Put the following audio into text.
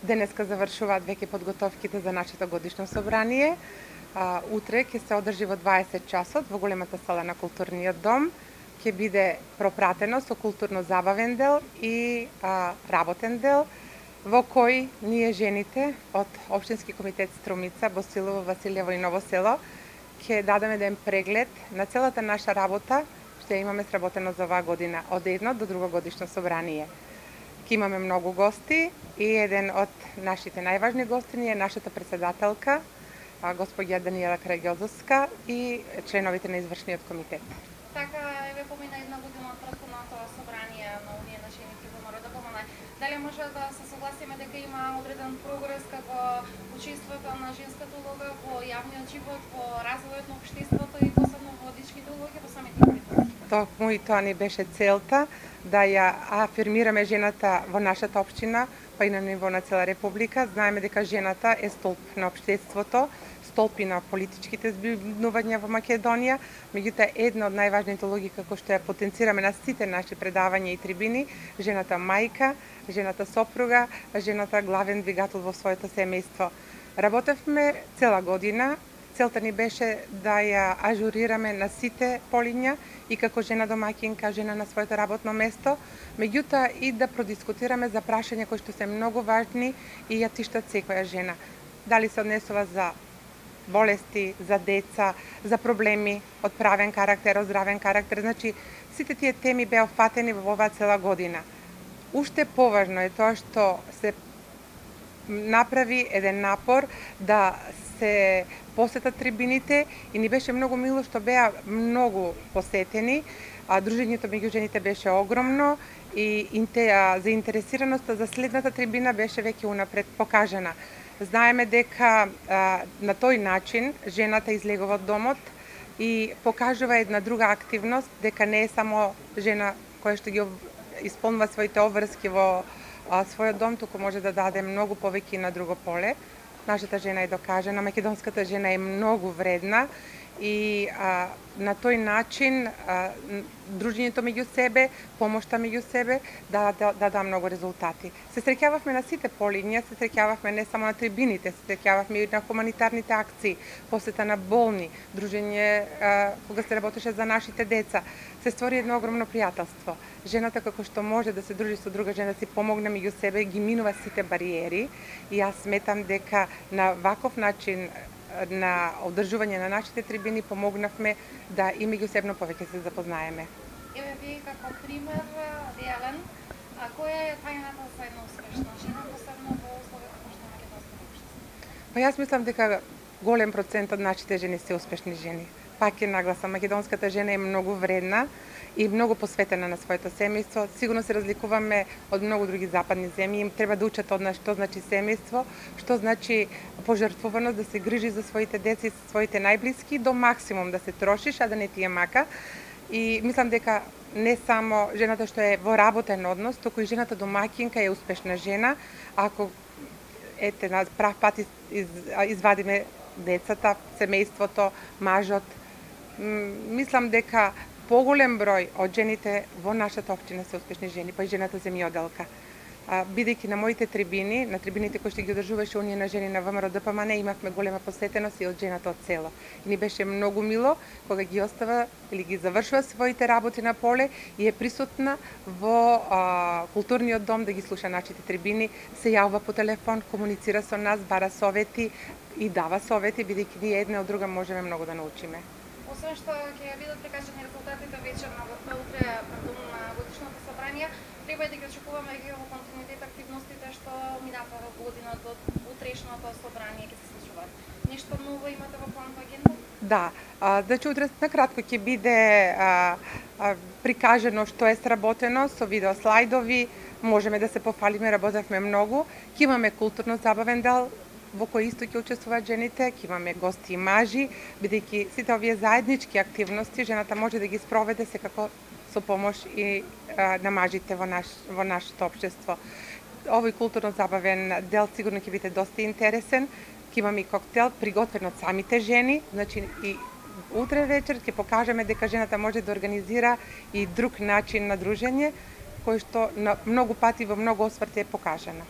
Денеска завршуваат веќе подготовките за нашето годишно собрание. Утре ќе се одржи во 20 часот во големата сала на Културниот дом. Ќе биде пропратено со културно-забавен дел и работен дел, во кој ние жените од Општински комитет Струмица, Босилово, Василјево и Ново село ќе дадеме еден преглед на целата наша работа што имаме сработено за оваа година, од едно до друго годишно собрание. Ќе имаме многу гости и еден од нашите најважни гостини е нашата председателка, господја Даниела Караѓозовска и членовите на извршниот комитет. Така, еве помина една година од претходното собрание на Унија на жените во Народа помина. Дали може да се согласиме дека има одреден прогрес како учеството на женската улога во јавниот живот, во развојот на општеството и посебно во водичките улоги во самите политики? Токму и тоа ни беше целта, да ја афирмираме жената во нашата општина, па и на ниво на цела република. Знаеме дека жената е столб на општеството, столб и на политичките збивнувања во Македонија. Меѓутоа, една од најважните улоги како што ја потенцираме на сите наши предавања и трибини, жената мајка, жената сопруга, жената главен двигател во своето семејство. Работевме цела година. Целта ни беше да ја ажурираме на сите полиња и како жена домаќинка, жена на своето работно место, меѓутоа и да продискутираме за прашања кои што се многу важни и ја тиштат секоја жена. Дали се однесува за болести, за деца, за проблеми од правен карактер, од здравен карактер. Значи, сите тие теми беа опфатени во оваа цела година. Уште поважно е тоа што се направи еден напор да се посетат трибините и ни беше многу мило што беа многу посетени. Дружењето меѓу жените беше огромно и заинтересираноста за следната трибина беше веќе унапред покажана. Знаеме дека на тој начин жената излегува од домот и покажува една друга активност, дека не е само жена која што ги исполнува своите обврски во својот дом, туку може да даде многу повеќе на друго поле. Нашата жена е докажена, македонската жена е многу вредна и на тој начин дружењето меѓу себе, помошта меѓу себе да многу резултати. Се среќававме на сите полиња, се среќававме не само на трибините, се среќававме и на хуманитарните акции, посета на болни, дружење кога се работеше за нашите деца. Се створи едно огромно пријателство. Жената како што може да се дружи со друга жена, да си помогне меѓу себе, ги минува сите бариери и јас сметам дека на ваков начин на одржување на нашите трибини помогнавме да и меѓусебно повеќе се запознаеме. Еве вие како пример реален, која е тајната за една успешна жена, посебно во условија како што е македонското општество? Па јас мислам дека голем процент од нашите жени се успешни жени. Пак е нагласам, македонската жена е многу вредна и многу посветена на своето семејство. Сигурно се разликуваме од многу други западни земји. Им треба да учат од нас што значи семејство, што значи пожртвуваност, да се грижи за своите деца и своите најблиски, до максимум да се трошиш, а да не ти е мака. И мислам дека не само жената што е во работен однос, туку и жената домаќинка е успешна жена. Ако на прав пат извадиме децата, семејството, мажот, мислам дека поголем број од жените во нашата општина се успешни жени, па и жената земјоделка. Бидејќи на моите трибини, на трибините кои што ги одржуваше Унија на жени на ВМРО ДПМН, имавме голема посетеност и од жената од село. И ни беше многу мило кога ги остава или ги завршува своите работи на поле и е присутна во културниот дом да ги слуша нашите трибини, се јавува по телефон, комуницира со нас, бара совети и дава совети, бидејќи ние една од друга можеме многу да научиме. Освен што ќе бидат прикажани резултатите вечер на утре на годишното собрание, треба и да ги очекуваме и во континуитет активностите што мината година до утрешното собрание ќе се случуваат. Нешто ново имате во план во агенда? Да, значи утре на кратко ќе биде прикажано што е сработено со видео слайдови, можеме да се пофалиме, работевме многу. Ќе имаме културно-забавен дел во кој исто ќе учествуваат жените, ќе имаме гости и мажи, бидејќи сите овие заеднички активности жената може да ги спроведе секако со помош и на мажите во нашето општество. Овој културно-забавен дел сигурно ќе биде доста интересен. Ќе имаме и коктел приготвен од самите жени, значи и утре вечер ќе покажеме дека жената може да организира и друг начин на дружење, кој што на многу пати во многу осврти е покажано.